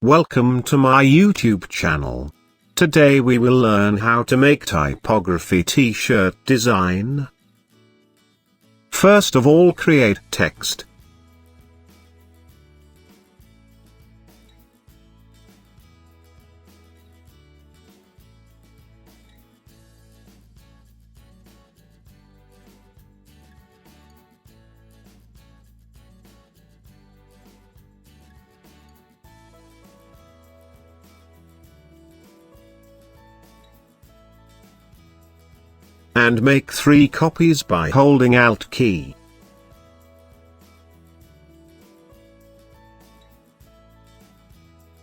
Welcome to my YouTube channel. Today we will learn how to make typography T-shirt design. First of all, create text. And make 3 copies by holding Alt key.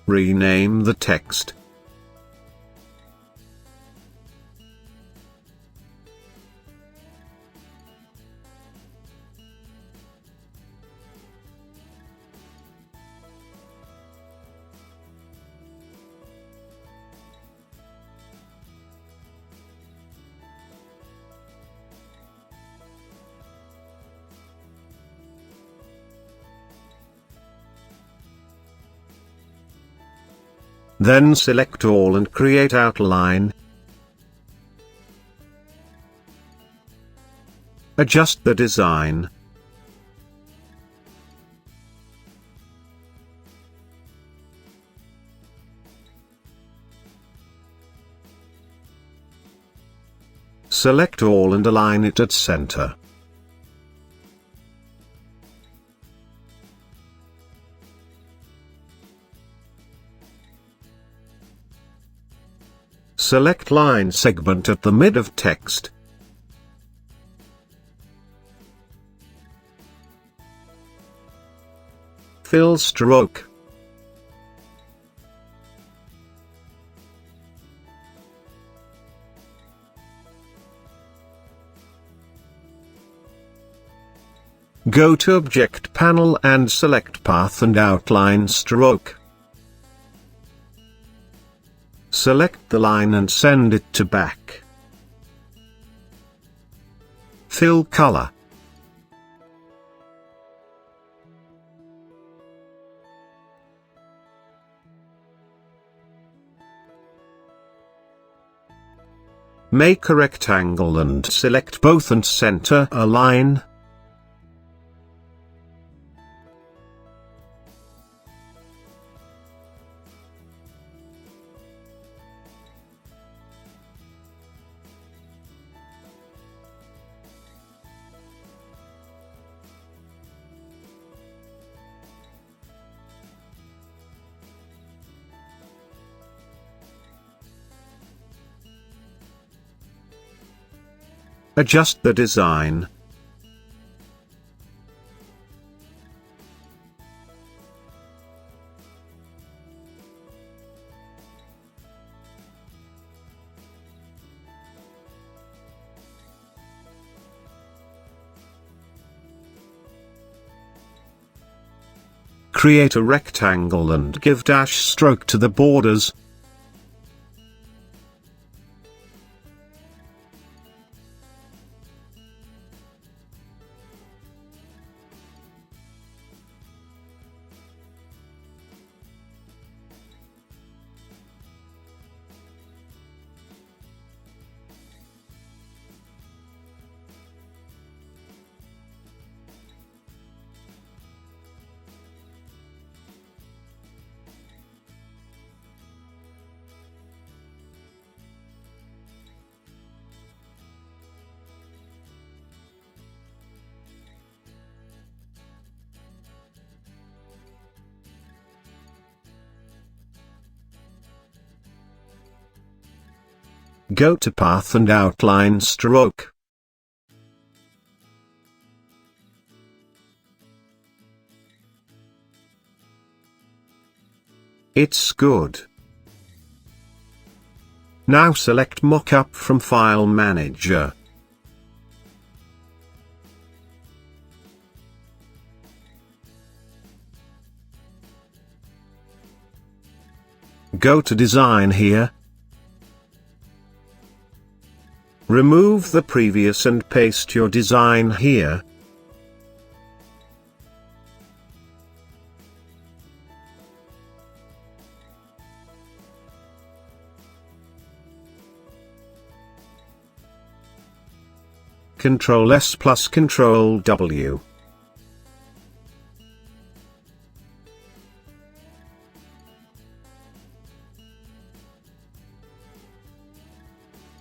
Rename the text. Then select all and create outline. Adjust the design. Select all and align it at center. Select line segment at the mid of text. Fill stroke. Go to Object panel and select Path and Outline Stroke. Select the line and send it to back. Fill color. Make a rectangle and select both and center a line. Adjust the design. Create a rectangle and give dash stroke to the borders. Go to Path and Outline Stroke. It's good. Now select Mockup from File Manager. Go to Design here. Remove the previous and paste your design here. Ctrl S plus Ctrl W.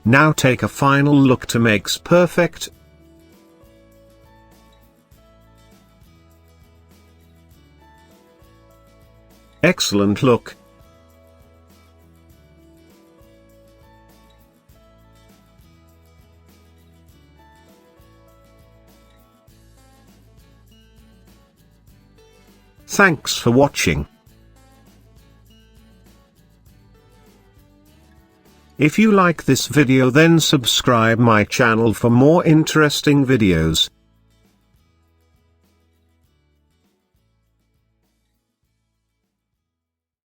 Now take a final look to makes perfect. Excellent look. Thanks for watching. If you like this video, then subscribe my channel for more interesting videos.